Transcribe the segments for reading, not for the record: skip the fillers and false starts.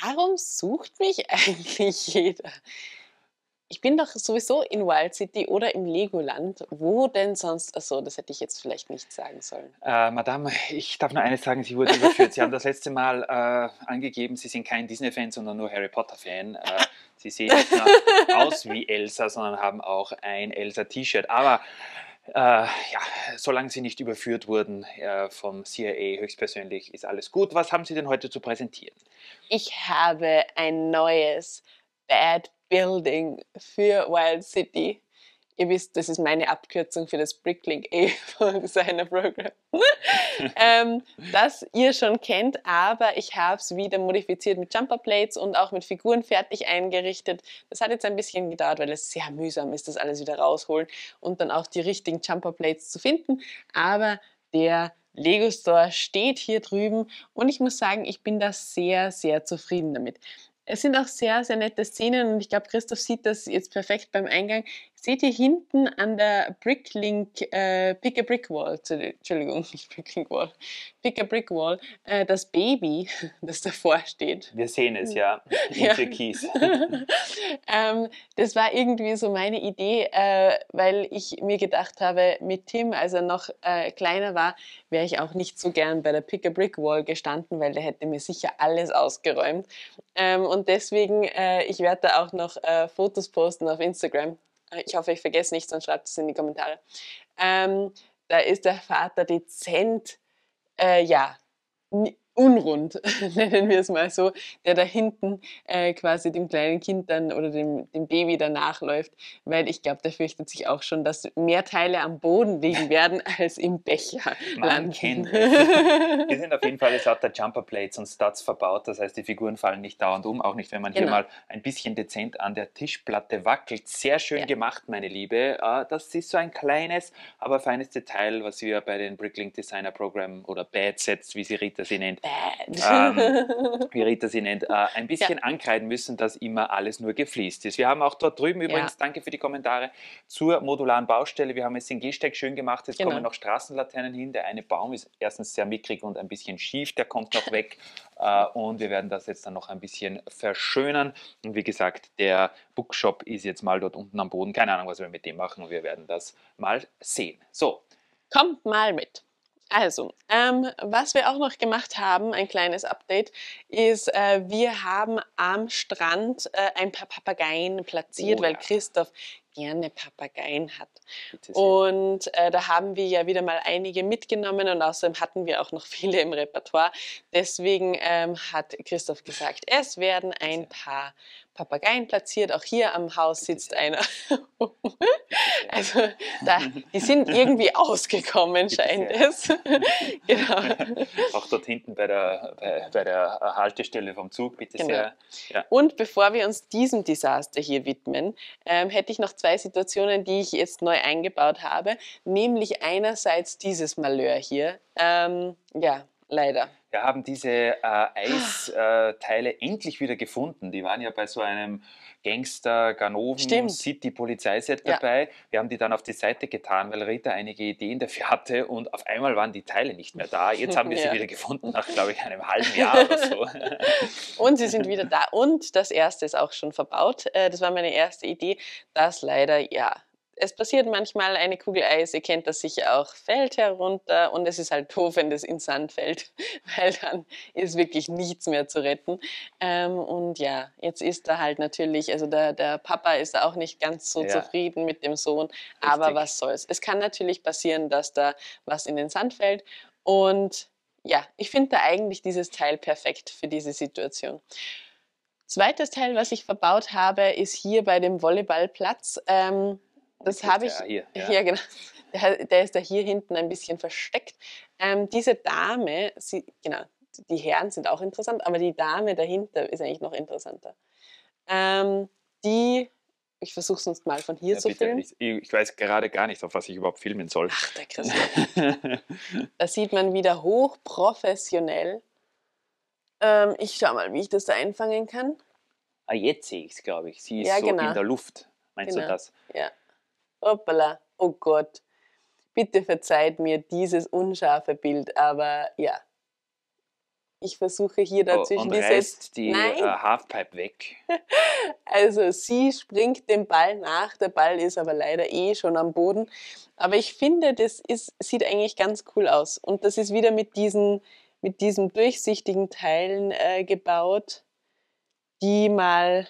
Warum sucht mich eigentlich jeder? Ich bin doch sowieso in Wild City oder im Legoland. Wo denn sonst? Achso, das hätte ich jetzt vielleicht nicht sagen sollen. Madame, ich darf nur eines sagen, Sie wurden überführt. Sie haben das letzte Mal angegeben, Sie sind kein Disney-Fan, sondern nur Harry Potter-Fan. Sie sehen nicht nur aus wie Elsa, sondern haben auch ein Elsa-T-Shirt. Aber ja, solange Sie nicht überführt wurden vom CIA höchstpersönlich, ist alles gut. Was haben Sie denn heute zu präsentieren? Ich habe ein neues Bad Building für Wild City. Ihr wisst, das ist meine Abkürzung für das Bricklink Designer Program. Das ihr schon kennt, aber ich habe es wieder modifiziert mit Jumper Plates und auch mit Figuren fertig eingerichtet. Das hat jetzt ein bisschen gedauert, weil es sehr mühsam ist, das alles wieder rausholen und dann auch die richtigen Jumper Plates zu finden. Aber der Lego Store steht hier drüben und ich muss sagen, ich bin da sehr, sehr zufrieden damit. Es sind auch sehr, sehr nette Szenen und ich glaube, Christoph sieht das jetzt perfekt beim Eingang. Seht ihr hinten an der Bricklink, Pick a Brick Wall, Entschuldigung, nicht Bricklink Wall, Pick a Brick Wall, das Baby, das davor steht. Wir sehen es, ja, in Ja. Türkis. Das war irgendwie so meine Idee, weil ich mir gedacht habe, mit Tim, als er noch kleiner war, wäre ich auch nicht so gern bei der Pick a Brick Wall gestanden, weil der hätte mir sicher alles ausgeräumt. Und deswegen, ich werde da auch noch Fotos posten auf Instagram. Ich hoffe, ich vergesse nichts, dann schreibt es in die Kommentare. Da ist der Vater dezent, ja, unrund, nennen wir es mal so, der da hinten quasi dem kleinen Kind dann oder dem Baby danach läuft, weil ich glaube, der fürchtet sich auch schon, dass mehr Teile am Boden liegen werden als im Becher Man landen. kennt es. Hier sind auf jeden Fall lauter Jumper Plates und Studs verbaut, das heißt, die Figuren fallen nicht dauernd um, auch nicht, wenn man hier Genau. mal ein bisschen dezent an der Tischplatte wackelt. Sehr schön Ja. gemacht, meine Liebe. Das ist so ein kleines, aber feines Detail, was wir bei den Bricklink Designer Program oder Bad Sets, wie sie Rita sie nennt, wie Rita sie nennt, ein bisschen ankreiden müssen, dass immer alles nur gefliest ist. Wir haben auch dort drüben übrigens, danke für die Kommentare, zur modularen Baustelle. Wir haben es in Gehsteig schön gemacht. Jetzt kommen noch Straßenlaternen hin. Der eine Baum ist erstens sehr mickrig und ein bisschen schief, der kommt noch weg. Und wir werden das jetzt dann noch ein bisschen verschönern. Und wie gesagt, der Bookshop ist jetzt mal dort unten am Boden. Keine Ahnung, was wir mit dem machen. Und wir werden das mal sehen. So. Kommt mal mit. Also, was wir auch noch gemacht haben, ein kleines Update, ist, wir haben am Strand ein paar Papageien platziert, weil Christoph gerne Papageien hat. Und da haben wir ja wieder mal einige mitgenommen und außerdem hatten wir auch noch viele im Repertoire. Deswegen hat Christoph gesagt, es werden ein paar Papageien platziert. Auch hier am Haus sitzt einer. Also die sind irgendwie ausgekommen, scheint es. Genau. Auch dort hinten bei der Haltestelle vom Zug, bitte sehr. Ja. Und bevor wir uns diesem Desaster hier widmen, hätte ich noch zwei Situationen, die ich jetzt neu eingebaut habe. Nämlich einerseits dieses Malheur hier. Ja, leider. Wir haben diese Eisteile endlich wieder gefunden. Die waren ja bei so einem Gangster Ganoven City Polizeiset dabei. Wir haben die dann auf die Seite getan, weil Rita einige Ideen dafür hatte und auf einmal waren die Teile nicht mehr da. Jetzt haben wir sie wieder gefunden, nach, glaube ich, einem halben Jahr oder so. Und sie sind wieder da und das erste ist auch schon verbaut. Das war meine erste Idee. Das leider, ja, es passiert manchmal, eine Kugel Eis, ihr kennt das sicher auch, fällt herunter und es ist halt doof, wenn das ins Sand fällt, weil dann ist wirklich nichts mehr zu retten. Und ja, jetzt ist da halt natürlich, also der Papa ist auch nicht ganz so zufrieden mit dem Sohn, aber was soll's. Es kann natürlich passieren, dass da was in den Sand fällt und ja, ich finde da eigentlich dieses Teil perfekt für diese Situation. Zweites Teil, was ich verbaut habe, ist hier bei dem Volleyballplatz. Das habe ich, hier, ja genau, der ist da hier hinten ein bisschen versteckt. Diese Dame, genau, die Herren sind auch interessant, aber die Dame dahinter ist eigentlich noch interessanter. Ich versuche es uns mal von hier zu filmen. Ich weiß gerade gar nicht, auf was ich überhaupt filmen soll. Ach, der Christoph. Da sieht man wieder hochprofessionell. Ich schau mal, wie ich das da einfangen kann. Ah, jetzt sehe ich es, glaube ich. Sie ist so in der Luft. Meinst du das? Ja. Hoppala, oh Gott. Bitte verzeiht mir dieses unscharfe Bild, aber ja. Ich versuche hier dazwischen und die reißt die Nein, Halfpipe weg. also sie springt dem Ball nach, der Ball ist aber leider schon am Boden. Aber ich finde, sieht eigentlich ganz cool aus. Und das ist wieder mit diesen durchsichtigen Teilen gebaut, die mal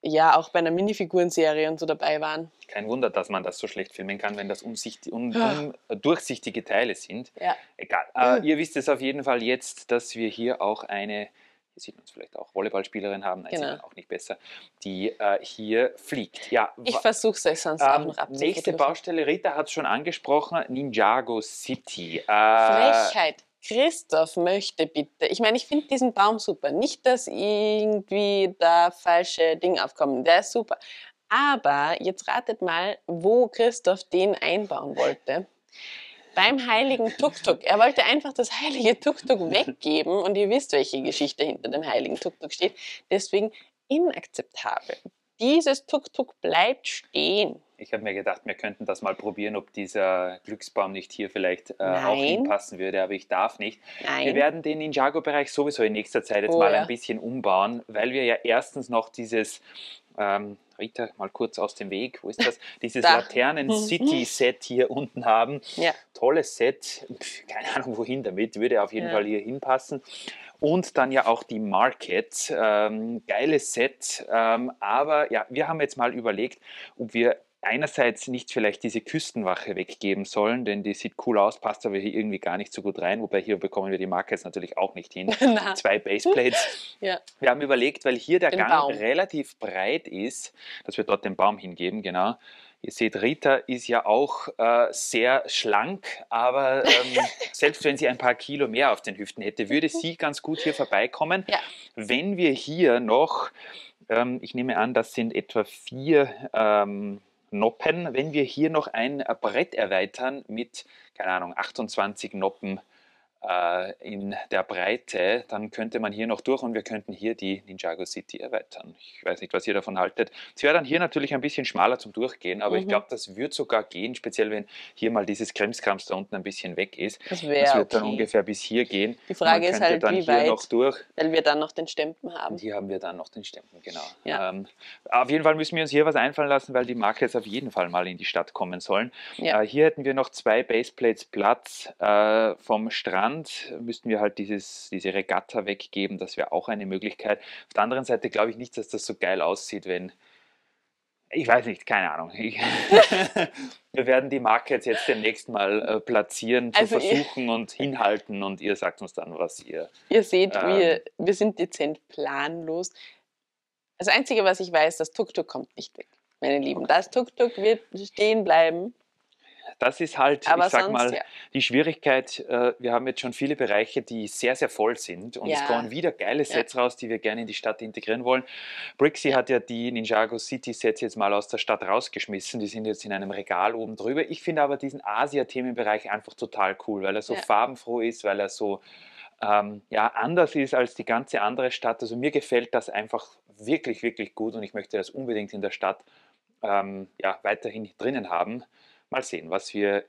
ja auch bei einer Minifigurenserie und so dabei waren. Kein Wunder, dass man das so schlecht filmen kann, wenn das durchsichtige Teile sind. Ja. Egal. Ihr wisst es auf jeden Fall jetzt, dass wir hier auch hier sieht man es vielleicht auch, Volleyballspielerin haben, nein, sieht man auch nicht besser, die hier fliegt. Ja, ich versuche es sonst auch noch abzuprüfen. Nächste Baustelle, Rita hat es schon angesprochen, Ninjago City. Frechheit. Christoph möchte bitte, ich meine, ich finde diesen Baum super. Nicht, dass irgendwie da falsche Dinge aufkommen, der ist super. Aber jetzt ratet mal, wo Christoph den einbauen wollte. Beim heiligen Tuk-Tuk. Er wollte einfach das heilige Tuk-Tuk weggeben und ihr wisst, welche Geschichte hinter dem heiligen Tuk-Tuk steht. Deswegen inakzeptabel. Dieses Tuk-Tuk bleibt stehen. Ich habe mir gedacht, wir könnten das mal probieren, ob dieser Glücksbaum nicht hier vielleicht auch hinpassen würde, aber ich darf nicht. Nein. Wir werden den Ninjago-Bereich sowieso in nächster Zeit jetzt mal ein bisschen umbauen, weil wir ja erstens noch dieses, Rita, mal kurz aus dem Weg, wo ist das? Dieses Laternen-City-Set hier unten haben. Ja. Tolles Set, keine Ahnung wohin damit, würde auf jeden Fall hier hinpassen. Und dann ja auch die Market, geiles Set, aber ja, wir haben jetzt mal überlegt, ob wir einerseits nicht vielleicht diese Küstenwache weggeben sollen, denn die sieht cool aus, passt aber hier irgendwie gar nicht so gut rein, wobei hier bekommen wir die Markets natürlich auch nicht hin. 2 Baseplates. Ja. Wir haben überlegt, weil hier der Gang relativ breit ist, dass wir dort den Baum hingeben, genau. Ihr seht, Rita ist ja auch sehr schlank, aber selbst wenn sie ein paar Kilo mehr auf den Hüften hätte, würde sie ganz gut hier vorbeikommen. Ja. Wenn wir hier noch, ich nehme an, das sind etwa 4 Noppen, wenn wir hier noch ein Brett erweitern mit, keine Ahnung, 28 Noppen in der Breite, dann könnte man hier noch durch und wir könnten hier die Ninjago City erweitern. Ich weiß nicht, was ihr davon haltet. Es wäre dann hier natürlich ein bisschen schmaler zum Durchgehen, aber ich glaube, das wird sogar gehen, speziell wenn hier mal dieses Krimskrams da unten ein bisschen weg ist. Das wird dann ungefähr bis hier gehen. Die Frage ist halt, dann wie hier weit, noch durch. Weil wir dann noch den Stempen haben. Und hier haben wir dann noch den Stempen, genau. Ja. Auf jeden Fall müssen wir uns hier was einfallen lassen, weil die Markets auf jeden Fall mal in die Stadt kommen sollen. Ja. Hier hätten wir noch 2 Baseplates Platz vom Strand. Müssten wir halt diese Regatta weggeben, das wäre auch eine Möglichkeit. Auf der anderen Seite glaube ich nicht, dass das so geil aussieht, wenn, ich weiß nicht, keine Ahnung. Wir werden die Markets jetzt demnächst mal platzieren, versuchen und hinhalten und ihr sagt uns dann, was ihr... Ihr seht, wir sind dezent planlos. Das Einzige, was ich weiß, das Tuk-Tuk kommt nicht weg, meine Lieben. Das Tuk-Tuk wird stehen bleiben. Das ist halt, ich sag mal, die Schwierigkeit. Wir haben jetzt schon viele Bereiche, die sehr, sehr voll sind und es kommen wieder geile Sets raus, die wir gerne in die Stadt integrieren wollen. Brixie hat ja die Ninjago City Sets jetzt mal aus der Stadt rausgeschmissen, die sind jetzt in einem Regal oben drüber. Ich finde aber diesen Asia-Themenbereich einfach total cool, weil er so farbenfroh ist, weil er so anders ist als die ganze andere Stadt. Also mir gefällt das einfach wirklich, wirklich gut und ich möchte das unbedingt in der Stadt weiterhin drinnen haben. Mal sehen, was wir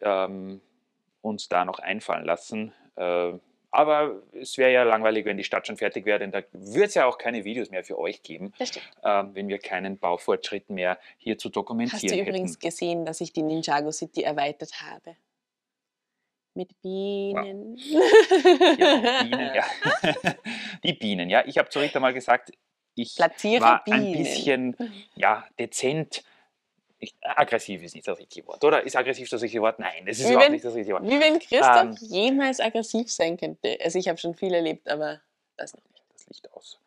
uns da noch einfallen lassen. Aber es wäre ja langweilig, wenn die Stadt schon fertig wäre, denn da würde es ja auch keine Videos mehr für euch geben, wenn wir keinen Baufortschritt mehr hier zu dokumentieren hätten. Hast du übrigens gesehen, dass ich die Ninjago City erweitert habe? Mit Bienen. Wow. Ja, Bienen, ja. Die Bienen, ja. Ich habe zu Rita mal gesagt, ich war ein bisschen dezent. Aggressiv ist nicht das richtige Wort, oder? Ist aggressiv das richtige Wort? Nein, das ist überhaupt nicht das richtige Wort. Wie wenn Christoph jemals aggressiv sein könnte. Also ich habe schon viel erlebt, aber das noch nicht. Das Licht aus.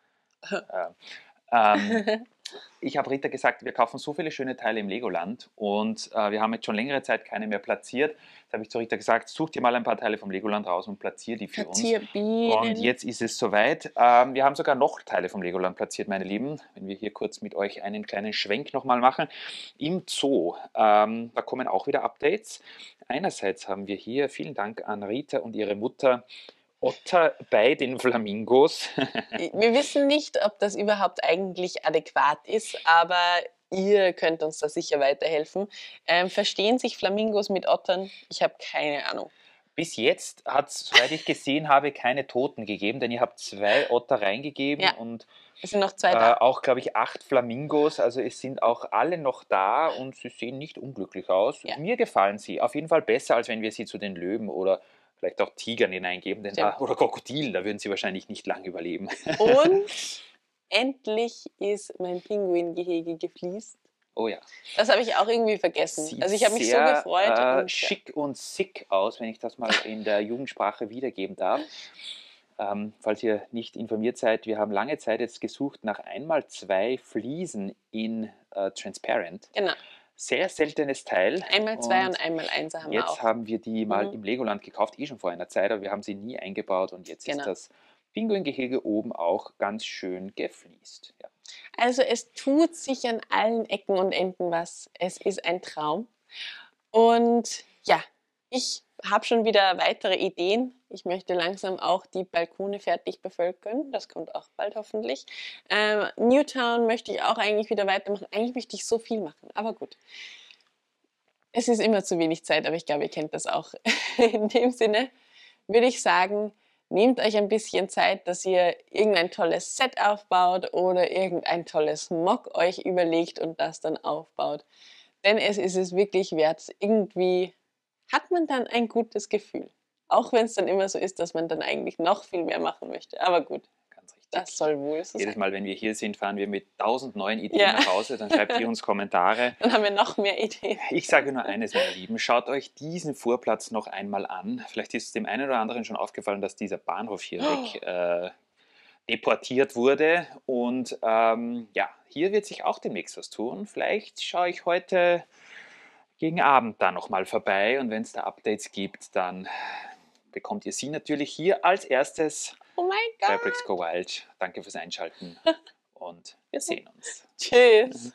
Ich habe Rita gesagt, wir kaufen so viele schöne Teile im Legoland und wir haben jetzt schon längere Zeit keine mehr platziert. Jetzt habe ich zu Rita gesagt, such dir mal ein paar Teile vom Legoland raus und platziere die für uns. Und jetzt ist es soweit. Wir haben sogar noch Teile vom Legoland platziert, meine Lieben. Wenn wir hier kurz mit euch einen kleinen Schwenk nochmal machen. Im Zoo, da kommen auch wieder Updates. Einerseits haben wir hier, vielen Dank an Rita und ihre Mutter, Otter bei den Flamingos. Wir wissen nicht, ob das überhaupt eigentlich adäquat ist, aber ihr könnt uns da sicher weiterhelfen. Verstehen sich Flamingos mit Ottern? Ich habe keine Ahnung. Bis jetzt hat es, soweit ich gesehen habe, keine Toten gegeben, denn ihr habt 2 Otter reingegeben Ja, und es sind noch 2 da. auch, glaube ich, 8 Flamingos. Also es sind auch alle noch da und sie sehen nicht unglücklich aus. Ja. Mir gefallen sie. Auf jeden Fall besser, als wenn wir sie zu den Löwen oder vielleicht auch Tigern hineingeben, denn Stimmt. oder Krokodilen, da würden sie wahrscheinlich nicht lang überleben. Und endlich ist mein Pinguingehege gefliest. Oh ja. Das habe ich auch irgendwie vergessen. Sieht Also ich habe mich so sehr, gefreut. Und, schick und sick aus, wenn ich das mal in der Jugendsprache wiedergeben darf. Falls ihr nicht informiert seid, wir haben lange Zeit jetzt gesucht nach einmal 2 Fliesen in Transparent. Genau. Sehr seltenes Teil. Einmal 2 und einmal 1 haben wir auch. Jetzt haben wir die mal im Legoland gekauft, schon vor einer Zeit, aber wir haben sie nie eingebaut und jetzt ist das Pinguingehege oben auch ganz schön gefliest. Ja. Also es tut sich an allen Ecken und Enden was. Es ist ein Traum. Und ja, ich habe schon wieder weitere Ideen. Ich möchte langsam auch die Balkone fertig bevölkern. Das kommt auch bald hoffentlich. Newtown möchte ich auch eigentlich wieder weitermachen. Eigentlich möchte ich so viel machen, aber gut. Es ist immer zu wenig Zeit, aber ich glaube, ihr kennt das auch. In dem Sinne würde ich sagen, nehmt euch ein bisschen Zeit, dass ihr irgendein tolles Set aufbaut oder irgendein tolles Mock euch überlegt und das dann aufbaut. Denn es ist es wirklich wert. Irgendwie hat man dann ein gutes Gefühl. Auch wenn es dann immer so ist, dass man dann eigentlich noch viel mehr machen möchte. Aber gut, Ganz richtig. das soll wohl so Jedes sein. Mal, wenn wir hier sind, fahren wir mit 1000 neuen Ideen nach Hause. Dann schreibt ihr uns Kommentare. Dann haben wir noch mehr Ideen. Ich sage nur eines, meine Lieben, schaut euch diesen Vorplatz noch einmal an. Vielleicht ist es dem einen oder anderen schon aufgefallen, dass dieser Bahnhof hier weg deportiert wurde. Und ja, hier wird sich auch demnächst was tun. Vielleicht schaue ich heute gegen Abend da nochmal vorbei und wenn es da Updates gibt, dann bekommt ihr sie natürlich hier als erstes Oh mein bei Gott. Bricks Go Wild. Danke fürs Einschalten und wir sehen uns. Tschüss.